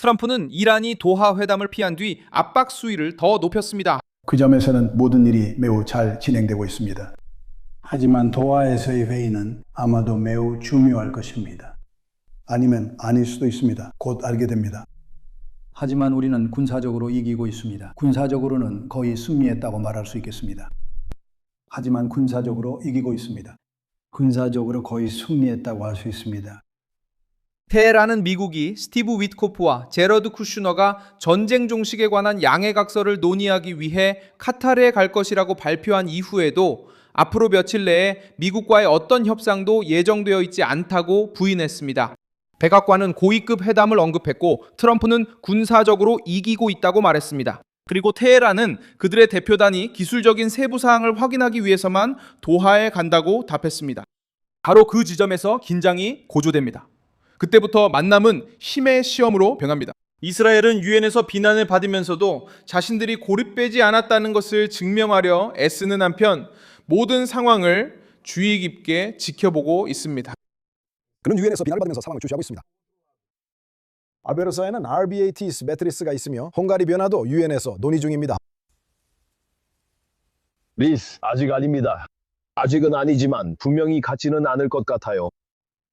트럼프는 이란이 도하 회담을 피한 뒤 압박 수위를 더 높였습니다. 그 점에서는 모든 일이 매우 잘 진행되고 있습니다. 하지만 도하에서의 회의는 아마도 매우 중요할 것입니다. 아니면 아닐 수도 있습니다. 곧 알게 됩니다. 하지만 우리는 군사적으로 이기고 있습니다. 군사적으로는 거의 승리했다고 말할 수 있겠습니다. 하지만 군사적으로 이기고 있습니다. 군사적으로 거의 승리했다고 할 수 있습니다. 테헤란은 미국이 스티브 위트코프와 제러드 쿠슈너가 전쟁 종식에 관한 양해각서를 논의하기 위해 카타르에 갈 것이라고 발표한 이후에도 앞으로 며칠 내에 미국과의 어떤 협상도 예정되어 있지 않다고 부인했습니다. 백악관은 고위급 회담을 언급했고 트럼프는 군사적으로 이기고 있다고 말했습니다. 그리고 테헤란은 그들의 대표단이 기술적인 세부 사항을 확인하기 위해서만 도하에 간다고 답했습니다. 바로 그 지점에서 긴장이 고조됩니다. 그때부터 만남은 힘의 시험으로 변합니다. 이스라엘은 유엔에서 비난을 받으면서도 자신들이 고립되지 않았다는 것을 증명하려 애쓰는 한편 모든 상황을 주의 깊게 지켜보고 있습니다. 그는 유엔에서 비난을 받으면서 상황을 주시하고 있습니다. 아베르사에는 RBATS 매트리스가 있으며 헝가리 변화도 유엔에서 논의 중입니다. 리스, 아직 아닙니다. 아직은 아니지만 분명히 같지는 않을 것 같아요.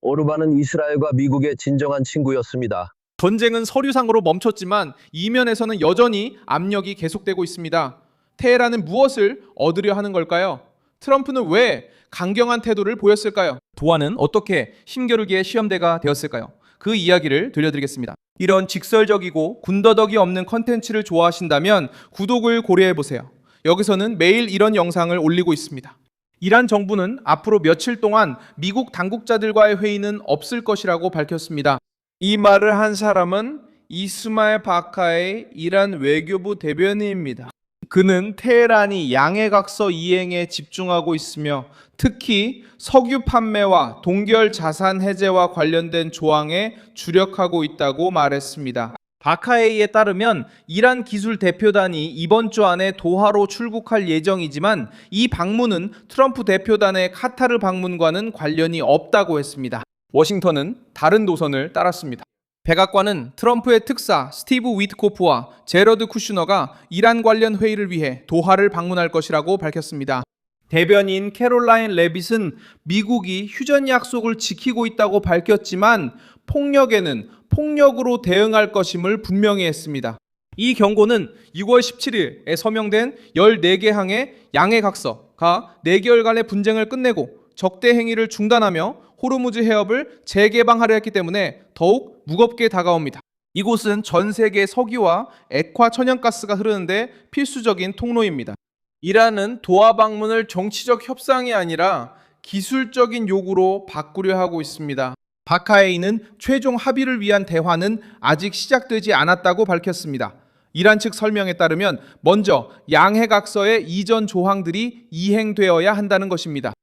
오르반은 이스라엘과 미국의 진정한 친구였습니다. 전쟁은 서류상으로 멈췄지만 이면에서는 여전히 압력이 계속되고 있습니다. 테헤란은 무엇을 얻으려 하는 걸까요? 트럼프는 왜 강경한 태도를 보였을까요? 도하는 어떻게 힘겨루기의 시험대가 되었을까요? 그 이야기를 들려드리겠습니다. 이런 직설적이고 군더더기 없는 컨텐츠를 좋아하신다면 구독을 고려해보세요. 여기서는 매일 이런 영상을 올리고 있습니다. 이란 정부는 앞으로 며칠 동안 미국 당국자들과의 회의는 없을 것이라고 밝혔습니다. 이 말을 한 사람은 이스마일 바카의 이란 외교부 대변인입니다. 그는 테헤란이 양해각서 이행에 집중하고 있으며 특히 석유 판매와 동결 자산 해제와 관련된 조항에 주력하고 있다고 말했습니다. 바카에이에 따르면 이란 기술 대표단이 이번 주 안에 도하로 출국할 예정이지만 이 방문은 트럼프 대표단의 카타르 방문과는 관련이 없다고 했습니다. 워싱턴은 다른 노선을 따랐습니다. 백악관은 트럼프의 특사 스티브 위트코프와 제러드 쿠슈너가 이란 관련 회의를 위해 도하를 방문할 것이라고 밝혔습니다. 대변인 캐롤라인 레빗은 미국이 휴전 약속을 지키고 있다고 밝혔지만 폭력에는 폭력으로 대응할 것임을 분명히 했습니다. 이 경고는 6월 17일에 서명된 14개 항의 양해각서가 4개월간의 분쟁을 끝내고 적대 행위를 중단하며 호르무즈 해협을 재개방하려 했기 때문에 더욱 무겁게 다가옵니다. 이곳은 전 세계 석유와 액화 천연가스가 흐르는데 필수적인 통로입니다. 이란은 도하 방문을 정치적 협상이 아니라 기술적인 요구로 바꾸려 하고 있습니다. 바카에이는 최종 합의를 위한 대화는 아직 시작되지 않았다고 밝혔습니다. 이란 측 설명에 따르면 먼저 양해각서의 이전 조항들이 이행되어야 한다는 것입니다.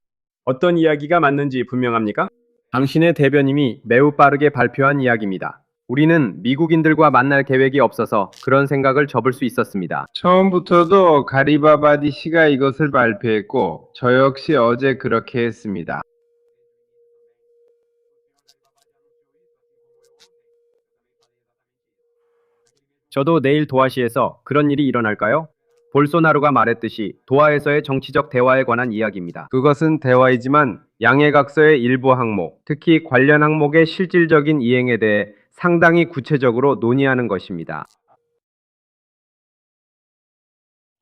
어떤 이야기가 맞는지 분명합니까? 당신의 대변인이 매우 빠르게 발표한 이야기입니다. 우리는 미국인들과 만날 계획이 없어서 그런 생각을 접을 수 있었습니다. 처음부터도 가리바바디 씨가 이것을 발표했고 저 역시 어제 그렇게 했습니다. 저도 내일 도하시에서 그런 일이 일어날까요? 볼소나로가 말했듯이 도하에서의 정치적 대화에 관한 이야기입니다. 그것은 대화이지만 양해각서의 일부 항목, 특히 관련 항목의 실질적인 이행에 대해 상당히 구체적으로 논의하는 것입니다.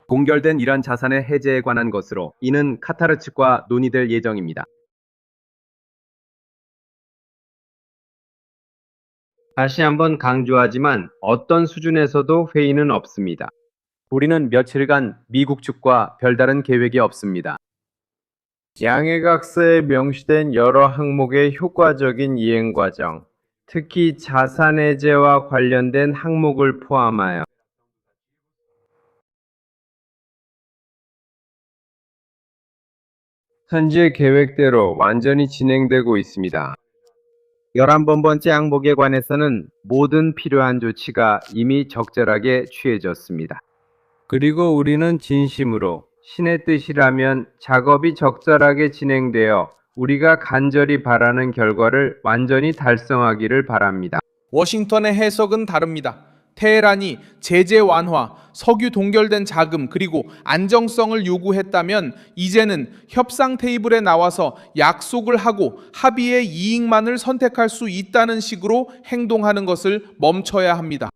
공결된 이란 자산의 해제에 관한 것으로 이는 카타르 측과 논의될 예정입니다. 다시 한번 강조하지만 어떤 수준에서도 회의는 없습니다. 우리는 며칠간 미국 측과 별다른 계획이 없습니다. 양해각서에 명시된 여러 항목의 효과적인 이행 과정, 특히 자산 해제와 관련된 항목을 포함하여 현재 계획대로 완전히 진행되고 있습니다. 11번째 항목에 관해서는 모든 필요한 조치가 이미 적절하게 취해졌습니다. 그리고 우리는 진심으로 신의 뜻이라면 작업이 적절하게 진행되어 우리가 간절히 바라는 결과를 완전히 달성하기를 바랍니다. 워싱턴의 해석은 다릅니다. 테헤란이 제재 완화, 석유 동결된 자금, 그리고 안정성을 요구했다면 이제는 협상 테이블에 나와서 약속을 하고 합의의 이익만을 선택할 수 있다는 식으로 행동하는 것을 멈춰야 합니다.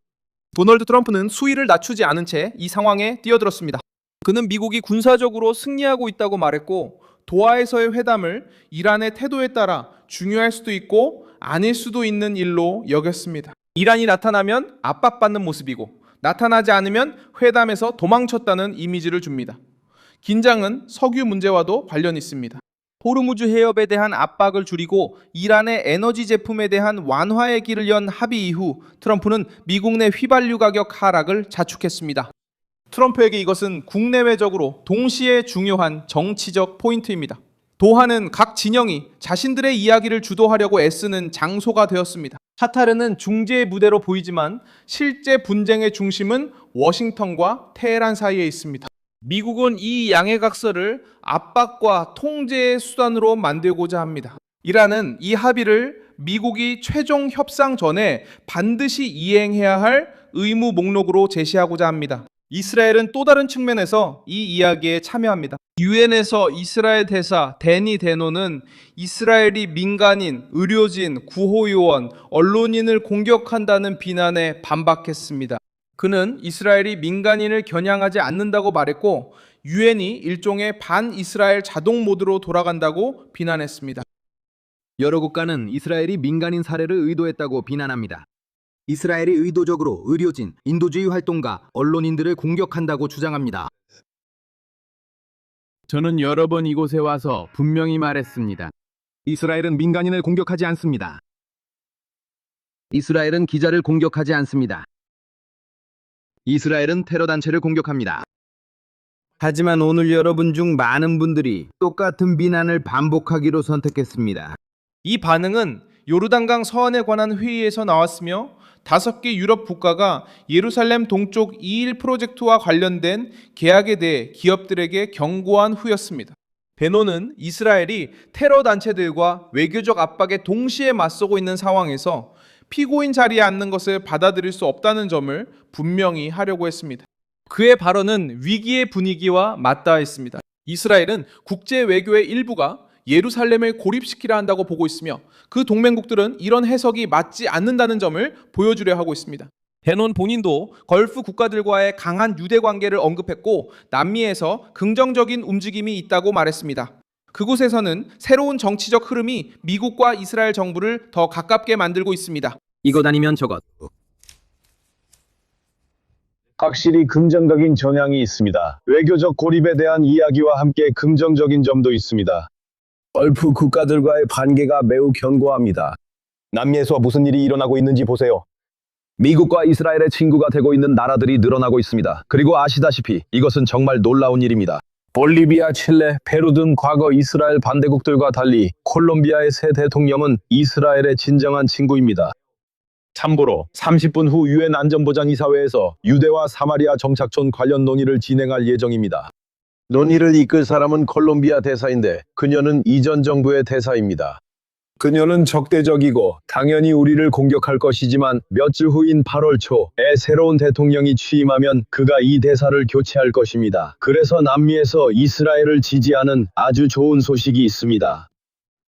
도널드 트럼프는 수위를 낮추지 않은 채 이 상황에 뛰어들었습니다. 그는 미국이 군사적으로 승리하고 있다고 말했고, 도하에서의 회담을 이란의 태도에 따라 중요할 수도 있고 아닐 수도 있는 일로 여겼습니다. 이란이 나타나면 압박받는 모습이고, 나타나지 않으면 회담에서 도망쳤다는 이미지를 줍니다. 긴장은 석유 문제와도 관련이 있습니다. 호르무즈 해협에 대한 압박을 줄이고 이란의 에너지 제품에 대한 완화의 길을 연 합의 이후 트럼프는 미국 내 휘발유 가격 하락을 자축했습니다. 트럼프에게 이것은 국내외적으로 동시에 중요한 정치적 포인트입니다. 도하는 각 진영이 자신들의 이야기를 주도하려고 애쓰는 장소가 되었습니다. 카타르는 중재의 무대로 보이지만 실제 분쟁의 중심은 워싱턴과 테헤란 사이에 있습니다. 미국은 이 양해각서를 압박과 통제의 수단으로 만들고자 합니다. 이란은 이 합의를 미국이 최종 협상 전에 반드시 이행해야 할 의무 목록으로 제시하고자 합니다. 이스라엘은 또 다른 측면에서 이 이야기에 참여합니다. 유엔에서 이스라엘 대사 데니 데노는 이스라엘이 민간인, 의료진, 구호요원, 언론인을 공격한다는 비난에 반박했습니다. 그는 이스라엘이 민간인을 겨냥하지 않는다고 말했고, 유엔이 일종의 반이스라엘 자동 모드로 돌아간다고 비난했습니다. 여러 국가는 이스라엘이 민간인 살해를 의도했다고 비난합니다. 이스라엘이 의도적으로 의료진, 인도주의 활동가, 언론인들을 공격한다고 주장합니다. 저는 여러 번 이곳에 와서 분명히 말했습니다. 이스라엘은 민간인을 공격하지 않습니다. 이스라엘은 기자를 공격하지 않습니다. 이스라엘은 테러 단체를 공격합니다. 하지만 오늘 여러분 중 많은 분들이 똑같은 비난을 반복하기로 선택했습니다. 이 반응은 요르단강 서안에 관한 회의에서 나왔으며 5개 유럽 국가가 예루살렘 동쪽 2.1 프로젝트와 관련된 계약에 대해 기업들에게 경고한 후였습니다. 베노는 이스라엘이 테러 단체들과 외교적 압박에 동시에 맞서고 있는 상황에서 피고인 자리에 앉는 것을 받아들일 수 없다는 점을 분명히 하려고 했습니다. 그의 발언은 위기의 분위기와 맞닿아 있습니다. 이스라엘은 국제 외교의 일부가 예루살렘을 고립시키려 한다고 보고 있으며, 그 동맹국들은 이런 해석이 맞지 않는다는 점을 보여주려 하고 있습니다. 베논 본인도 걸프 국가들과의 강한 유대 관계를 언급했고, 남미에서 긍정적인 움직임이 있다고 말했습니다. 그곳에서는 새로운 정치적 흐름이 미국과 이스라엘 정부를 더 가깝게 만들고 있습니다. 이것 아니면 저것. 확실히 긍정적인 전향이 있습니다. 외교적 고립에 대한 이야기와 함께 긍정적인 점도 있습니다. 걸프 국가들과의 관계가 매우 견고합니다. 남미에서 무슨 일이 일어나고 있는지 보세요. 미국과 이스라엘의 친구가 되고 있는 나라들이 늘어나고 있습니다. 그리고 아시다시피 이것은 정말 놀라운 일입니다. 볼리비아, 칠레, 페루 등 과거 이스라엘 반대국들과 달리 콜롬비아의 새 대통령은 이스라엘의 진정한 친구입니다. 참고로 30분 후 유엔 안전보장이사회에서 유대와 사마리아 정착촌 관련 논의를 진행할 예정입니다. 논의를 이끌 사람은 콜롬비아 대사인데 그녀는 이전 정부의 대사입니다. 그녀는 적대적이고 당연히 우리를 공격할 것이지만 몇 주 후인 8월 초에 새로운 대통령이 취임하면 그가 이 대사를 교체할 것입니다. 그래서 남미에서 이스라엘을 지지하는 아주 좋은 소식이 있습니다.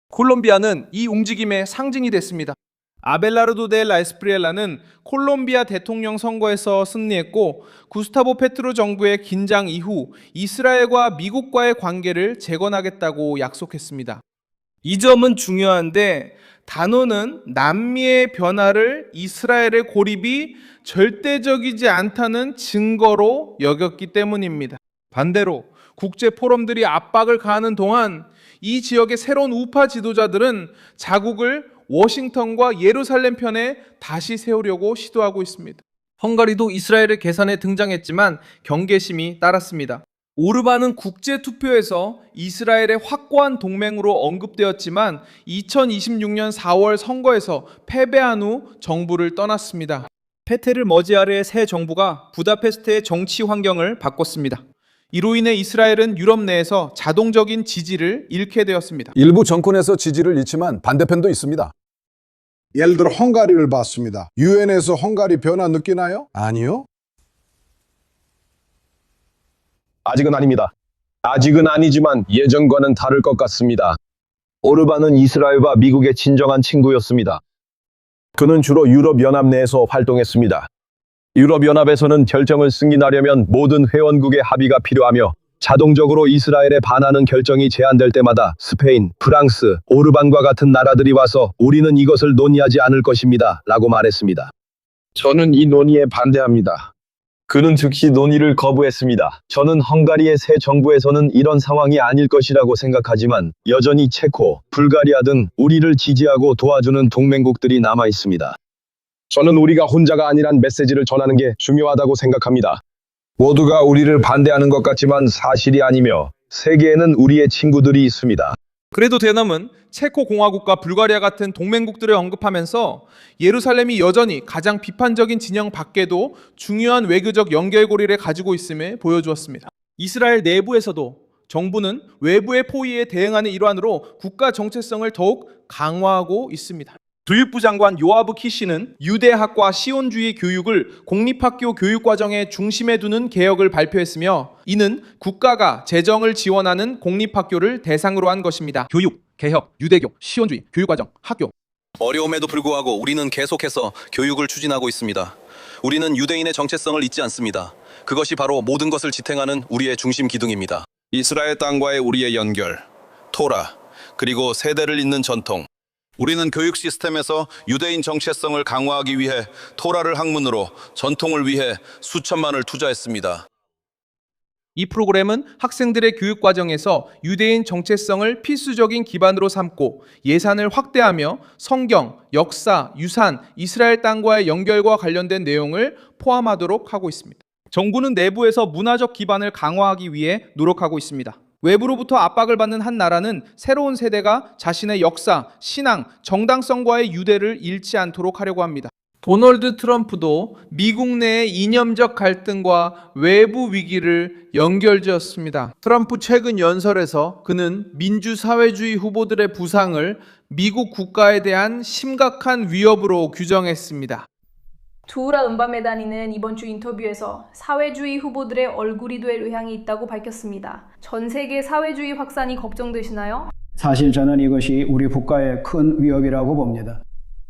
콜롬비아는 이 움직임의 상징이 됐습니다. 아벨라르도 데 라에스프리엘라는 콜롬비아 대통령 선거에서 승리했고, 구스타보 페트로 정부의 긴장 이후 이스라엘과 미국과의 관계를 재건하겠다고 약속했습니다. 이 점은 중요한데, 단어는 남미의 변화를 이스라엘의 고립이 절대적이지 않다는 증거로 여겼기 때문입니다. 반대로 국제 포럼들이 압박을 가하는 동안 이 지역의 새로운 우파 지도자들은 자국을 워싱턴과 예루살렘 편에 다시 세우려고 시도하고 있습니다. 헝가리도 이스라엘의 계산에 등장했지만 경계심이 따랐습니다. 오르반은 국제투표에서 이스라엘의 확고한 동맹으로 언급되었지만 2026년 4월 선거에서 패배한 후 정부를 떠났습니다. 페테르 머지아르의 새 정부가 부다페스트의 정치 환경을 바꿨습니다. 이로 인해 이스라엘은 유럽 내에서 자동적인 지지를 잃게 되었습니다. 일부 정권에서 지지를 잃지만 반대편도 있습니다. 예를 들어 헝가리를 봤습니다. 유엔에서 헝가리 변화 느끼나요? 아니요. 아직은 아닙니다. 아직은 아니지만 예전과는 다를 것 같습니다. 오르반은 이스라엘과 미국의 친정한 친구였습니다. 그는 주로 유럽연합 내에서 활동했습니다. 유럽연합에서는 결정을 승인하려면 모든 회원국의 합의가 필요하며 자동적으로 이스라엘에 반하는 결정이 제안될 때마다 스페인, 프랑스, 오르반과 같은 나라들이 와서 우리는 이것을 논의하지 않을 것입니다. 라고 말했습니다. 저는 이 논의에 반대합니다. 그는 즉시 논의를 거부했습니다. 저는 헝가리의 새 정부에서는 이런 상황이 아닐 것이라고 생각하지만 여전히 체코, 불가리아 등 우리를 지지하고 도와주는 동맹국들이 남아 있습니다. 저는 우리가 혼자가 아니란 메시지를 전하는 게 중요하다고 생각합니다. 모두가 우리를 반대하는 것 같지만 사실이 아니며 세계에는 우리의 친구들이 있습니다. 그래도 대남은 체코 공화국과 불가리아 같은 동맹국들을 언급하면서 예루살렘이 여전히 가장 비판적인 진영 밖에도 중요한 외교적 연결고리를 가지고 있음을 보여주었습니다. 이스라엘 내부에서도 정부는 외부의 포위에 대응하는 일환으로 국가 정체성을 더욱 강화하고 있습니다. 교육부 장관 요아브 키시는 유대학과 시온주의 교육을 공립학교 교육과정의 중심에 두는 개혁을 발표했으며 이는 국가가 재정을 지원하는 공립학교를 대상으로 한 것입니다. 교육, 개혁, 유대교, 시온주의, 교육과정, 학교. 어려움에도 불구하고 우리는 계속해서 교육을 추진하고 있습니다. 우리는 유대인의 정체성을 잊지 않습니다. 그것이 바로 모든 것을 지탱하는 우리의 중심 기둥입니다. 이스라엘 땅과의 우리의 연결, 토라, 그리고 세대를 잇는 전통. 우리는 교육 시스템에서 유대인 정체성을 강화하기 위해 토라를 학문으로 전통을 위해 수천만을 투자했습니다. 이 프로그램은 학생들의 교육 과정에서 유대인 정체성을 필수적인 기반으로 삼고 예산을 확대하며 성경, 역사, 유산, 이스라엘 땅과의 연결과 관련된 내용을 포함하도록 하고 있습니다. 정부는 내부에서 문화적 기반을 강화하기 위해 노력하고 있습니다. 외부로부터 압박을 받는 한 나라는 새로운 세대가 자신의 역사, 신앙, 정당성과의 유대를 잃지 않도록 하려고 합니다. 도널드 트럼프도 미국 내의 이념적 갈등과 외부 위기를 연결지었습니다. 트럼프 최근 연설에서 그는 민주사회주의 후보들의 부상을 미국 국가에 대한 심각한 위협으로 규정했습니다. 두우라 은바메다니는 이번 주 인터뷰에서 사회주의 후보들의 얼굴이 될 의향이 있다고 밝혔습니다. 전 세계 사회주의 확산이 걱정되시나요? 사실 저는 이것이 우리 국가의 큰 위협이라고 봅니다.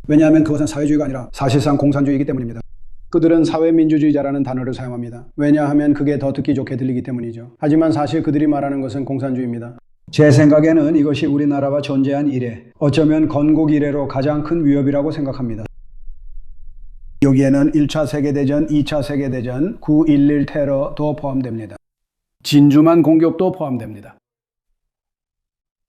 왜냐하면 그것은 사회주의가 아니라 사실상 공산주의이기 때문입니다. 그들은 사회민주주의자라는 단어를 사용합니다. 왜냐하면 그게 더 듣기 좋게 들리기 때문이죠. 하지만 사실 그들이 말하는 것은 공산주의입니다. 제 생각에는 이것이 우리나라가 존재한 이래, 어쩌면 건국 이래로 가장 큰 위협이라고 생각합니다. 여기에는 1차 세계대전, 2차 세계대전, 9.11 테러도 포함됩니다. 진주만 공격도 포함됩니다.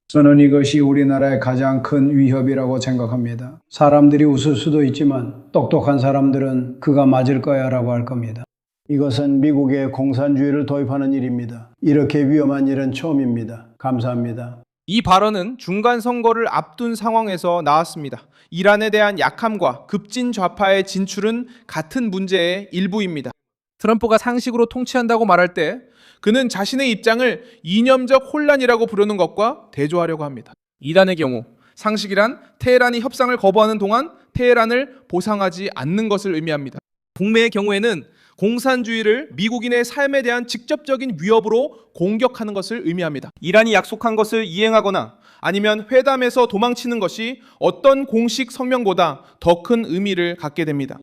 저는 이것이 우리나라의 가장 큰 위협이라고 생각합니다. 사람들이 웃을 수도 있지만 똑똑한 사람들은 그가 맞을 거야 라고 할 겁니다. 이것은 미국의 공산주의를 도입하는 일입니다. 이렇게 위험한 일은 처음입니다. 감사합니다. 이 발언은 중간 선거를 앞둔 상황에서 나왔습니다. 이란에 대한 약함과 급진 좌파의 진출은 같은 문제의 일부입니다. 트럼프가 상식으로 통치한다고 말할 때 그는 자신의 입장을 이념적 혼란이라고 부르는 것과 대조하려고 합니다. 이란의 경우 상식이란 테헤란이 협상을 거부하는 동안 테헤란을 보상하지 않는 것을 의미합니다. 북미의 경우에는 공산주의를 미국인의 삶에 대한 직접적인 위협으로 공격하는 것을 의미합니다. 이란이 약속한 것을 이행하거나 아니면 회담에서 도망치는 것이 어떤 공식 성명보다 더 큰 의미를 갖게 됩니다.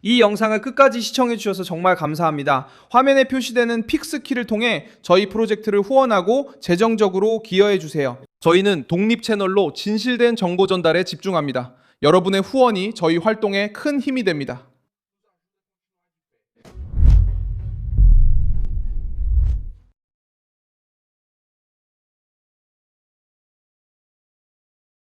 이 영상을 끝까지 시청해 주셔서 정말 감사합니다. 화면에 표시되는 픽스키를 통해 저희 프로젝트를 후원하고 재정적으로 기여해 주세요. 저희는 독립 채널로 진실된 정보 전달에 집중합니다. 여러분의 후원이 저희 활동에 큰 힘이 됩니다.